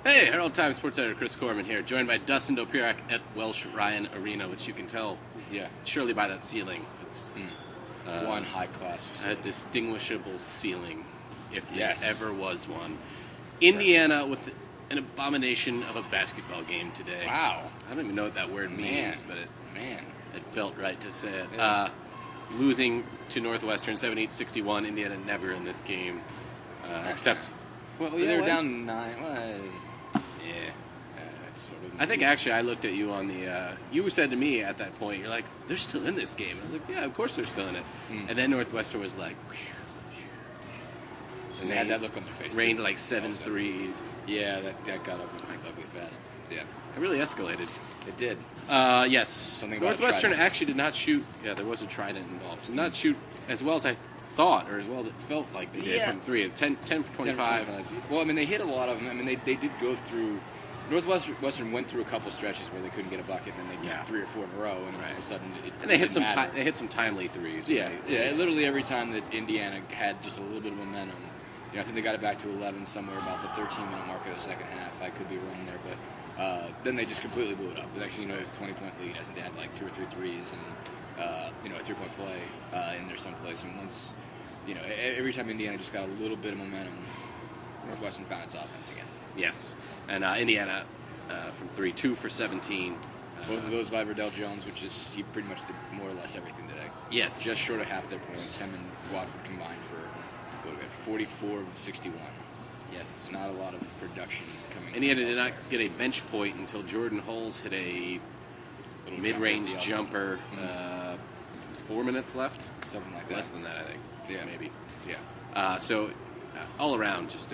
Hey, Herald-Times sports editor Chris Korman here, joined by Dustin Dopirak at Welsh Ryan Arena, which you can tell surely by that ceiling. It's one high-class facility. A distinguishable ceiling, if there ever was one. Indiana with an abomination of a basketball game today. Wow. I don't even know what that word means, but it felt right to say it. Yeah. Losing to Northwestern 78-61. Indiana never in this game, except... Well, they were down 9. Sort of. I think actually I looked at you on the... you said to me at that point, you're like, they're still in this game. I was like, yeah, of course they're still in it. And then Northwestern was like... And they had that look on their face. Rained like 7 threes. Yeah, that got ugly fast. Yeah. It really escalated. It did. Yes. Northwestern actually did not shoot... Yeah, there was a trident involved. Did not shoot as well as I thought, or as well as it felt like they did from 3. 10 for 25. Well, I mean, they hit a lot of them. I mean, they did go through... Northwestern went through a couple stretches where they couldn't get a bucket, and then they got 3 or 4 in a row, and all of a sudden they hit some timely threes. Literally every time that Indiana had just a little bit of momentum. I think they got it back to 11 somewhere about the 13-minute mark of the second half. I could be wrong there, but then they just completely blew it up. The next thing you know, it was a 20-point lead. I think they had like 2 or 3 threes and a 3-point play in there someplace. And once, every time Indiana just got a little bit of momentum, Northwestern found its offense again. Yes, and Indiana from 3, 2 for 17. Both of those by Verdell Jones, he pretty much did more or less everything today. Yes, just short of half their points. Him and Watford combined for 44 of 61. Yes, not a lot of production coming. Indiana did not get a bench point until Jordan Hulls hit a mid-range jumper. 4 minutes left, something like that. Less than that, I think. Yeah, maybe. Yeah. So all around, just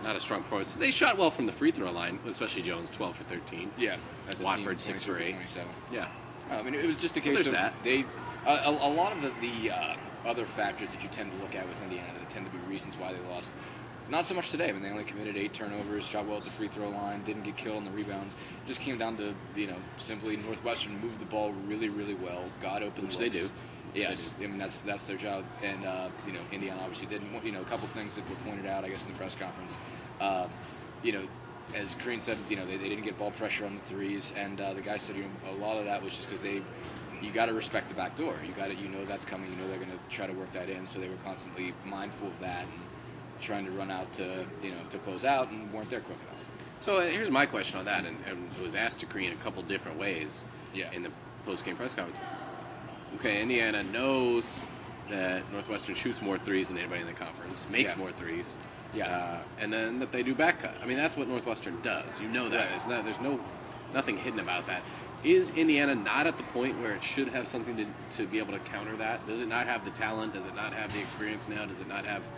not a strong performance. They shot well from the free throw line, especially Jones, 12 for 13. Yeah. Watford, 6 for 8. 27. Yeah. I mean, it was just a case of that. They a lot of the other factors that you tend to look at with Indiana that tend to be reasons why they lost. Not so much today. I mean, they only committed 8 turnovers, shot well at the free throw line, didn't get killed on the rebounds. It just came down to, simply Northwestern moved the ball really, really well, got open looks. Which they do. Yes, I mean, that's their job. And, Indiana obviously didn't. A couple things that were pointed out, I guess, in the press conference. As Green said, they didn't get ball pressure on the threes, and the guy said a lot of that was just because you got to respect the back door. You know that's coming. You know they're going to try to work that in. So they were constantly mindful of that and trying to run out to close out, and weren't there quick enough. So here's my question on that, and it was asked to Green a couple different ways in the post-game press conference. Okay, Indiana knows that Northwestern shoots more threes than anybody in the conference, makes more threes. And then that they do back cut. I mean, that's what Northwestern does. You know that. Right. There's nothing hidden about that. Is Indiana not at the point where it should have something to be able to counter that? Does it not have the talent? Does it not have the experience now? Does it not have,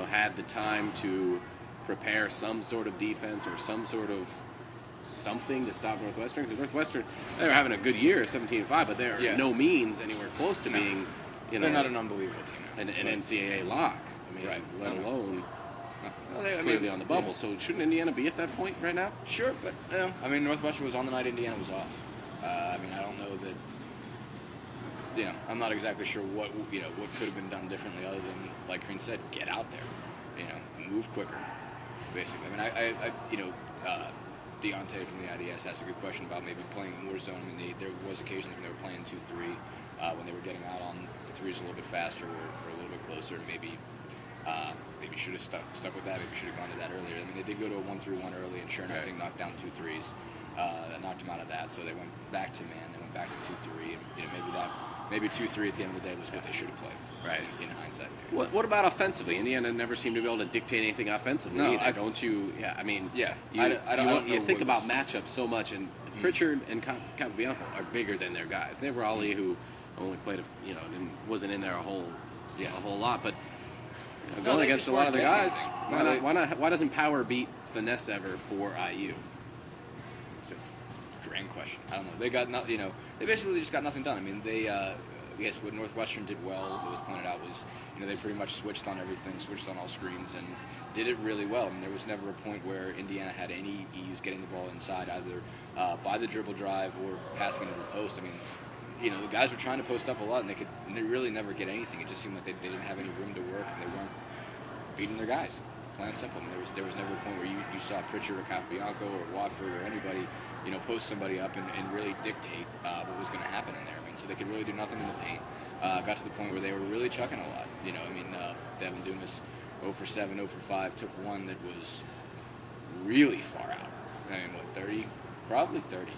had the time to prepare some sort of defense or some sort of something to stop Northwestern? Because Northwestern, they're having a good year, 17-5, but they're no means anywhere close to being, they're not an unbelievable team. An NCAA lock. I mean, let alone... Well, clearly on the bubble, so shouldn't Indiana be at that point right now? Sure, but Northwestern was on the night Indiana was off. I don't know that. I'm not exactly sure what could have been done differently other than, like Green said, get out there, move quicker, basically. I mean, Deontay from the IDS asked a good question about maybe playing more zone. I mean, there was occasions when they were playing 2-3 when they were getting out on the threes a little bit faster or a little bit closer, and maybe should have stuck with that. Maybe should have gone to that earlier. I mean, they did go to a 1-3-1 early, and sure enough, I think knocked down 2 threes. That knocked them out of that. So they went back to man. They went back to 2-3, and maybe 2-3 at the end of the day was what they should have played. Right. In hindsight. What about offensively? Indiana never seemed to be able to dictate anything offensively either, don't you? Yeah, I mean, you think about matchups so much, and Pritchard and Capobianco are bigger than their guys. They have Raleigh, who only played wasn't in there a whole lot, but going against a lot of the guys, why doesn't power beat finesse ever for IU? It's a grand question. I don't know. They basically just got nothing done. I mean, I guess what Northwestern did well, it was pointed out, was they pretty much switched on everything, switched on all screens, and did it really well. I mean, there was never a point where Indiana had any ease getting the ball inside, either by the dribble drive or passing into the post. I mean, the guys were trying to post up a lot, and they really never get anything. It just seemed like they didn't have any room to work, and they weren't beating their guys. plain and simple. I mean, there was never a point where you saw Pritchard or Capobianco or Watford or anybody, post somebody up and really dictate what was going to happen in there. I mean, so they could really do nothing in the paint. Got to the point where they were really chucking a lot. Devin Dumas, 0 for 7, 0 for 5, took one that was really far out. I mean, 30? Probably 30.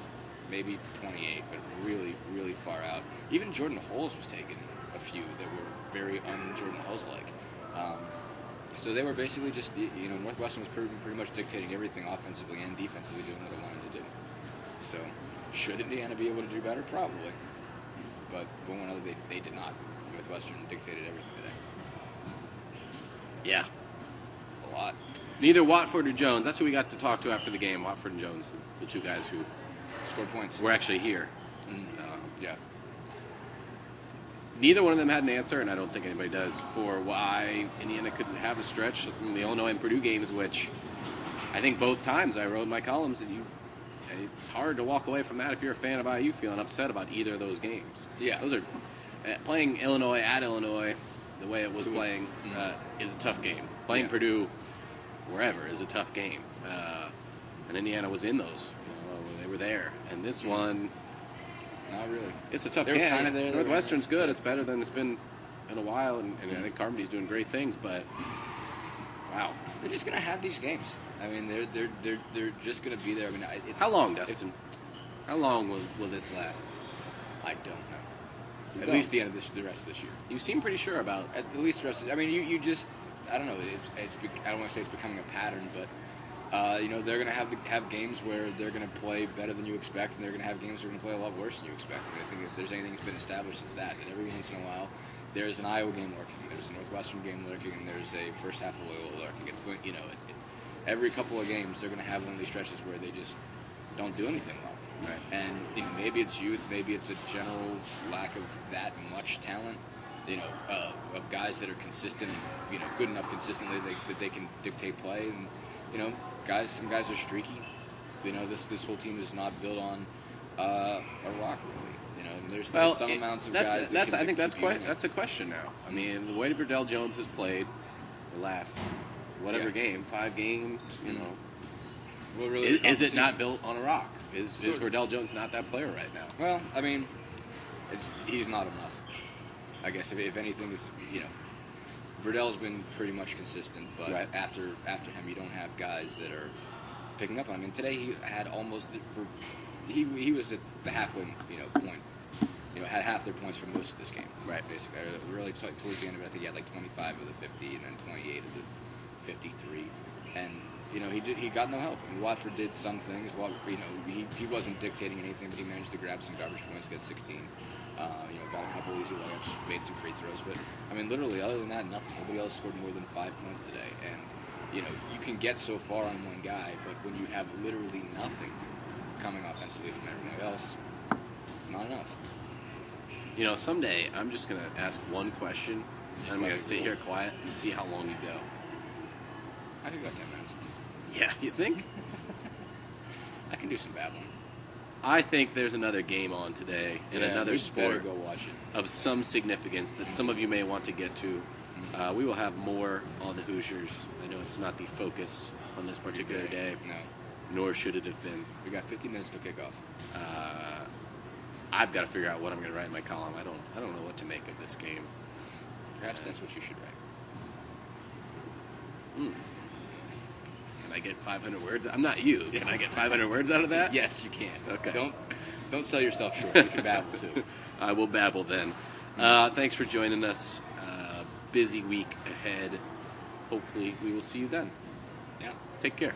Maybe 28, but really, really far out. Even Jordan Hulls was taking a few that were very un-Jordan Hulls-like. So they were basically just, Northwestern was pretty much dictating everything offensively and defensively, doing what they wanted to do. So should Indiana be able to do better? Probably. But one way or another, they did not. Northwestern dictated everything today. Yeah. A lot. Neither Watford or Jones. That's who we got to talk to after the game. Watford and Jones, the two guys who scored points. Were actually here. Yeah. Neither one of them had an answer, and I don't think anybody does, for why Indiana couldn't have a stretch in the Illinois and Purdue games, which I think both times I wrote in my columns that it's hard to walk away from that if you're a fan of IU feeling upset about either of those games. Yeah. Those are playing Illinois at Illinois the way it was playing is a tough game. Playing Purdue wherever is a tough game. And Indiana was in those. They were there. And this one, not really. It's a tough game. Kind of Northwestern's good. It's better than it's been in a while. And I think Carmody's doing great things. But, wow. They're just going to have these games. I mean, they're just going to be there. I mean, it's how long, Dustin? How long will this last? I don't know. At least the end of the rest of this year. You seem pretty sure about at least the rest of. I mean, you just I don't know. I don't want to say it's becoming a pattern, but they're going to have games where they're going to play better than you expect, and they're going to have games where they're going to play a lot worse than you expect. I mean, I think if there's anything that's been established, it's that every once in a while there's an Iowa game lurking, there's a Northwestern game lurking, and there's a first half of Loyola lurking. It's going, every couple of games they're going to have one of these stretches where they just don't do anything well. Right. And maybe it's youth, maybe it's a general lack of that much talent, of guys that are consistent, good enough consistently that they can dictate play, and some guys are streaky. This whole team is not built on a rock really. There's some amounts of guys. I think that's a question now. I mean, the way Verdell Jones has played the last game, 5 games, Well, really, is it not built on a rock? Is Verdell Jones not that player right now? Well, I mean, he's not enough. I guess if anything is, Verdell's been pretty much consistent, but right. after him, you don't have guys that are picking up on him. I mean, today he had he was at the halfway point. Had half their points for most of this game. Right. Basically, really towards the end of it, I think he had like 25 of the 50, and then 28 of the 53, and. He got no help. I mean, Watford did some things. He wasn't dictating anything, but he managed to grab some garbage points, get 16. Got a couple easy layups, made some free throws. But, I mean, literally, other than that, nothing. Nobody else scored more than 5 points today. And, you can get so far on one guy, but when you have literally nothing coming offensively from everyone else, it's not enough. Someday I'm just going to ask one question. I'm going to sit here quiet and see how long you go. I could go 10 minutes. Yeah, you think? I can do some babbling. I think there's another game on today in another sport go watch it. Of some significance that some of you may want to get to. We will have more on the Hoosiers. I know it's not the focus on this particular day. No. Nor should it have been. We got 50 minutes to kick off. I've got to figure out what I'm going to write in my column. I don't know what to make of this game. Perhaps that's what you should write. Can I get 500 words? I'm not you. Can I get 500 words out of that? Yes, you can. Okay. Don't sell yourself short. You can babble too. I will babble then. Thanks for joining us. Busy week ahead. Hopefully we will see you then. Yeah. Take care.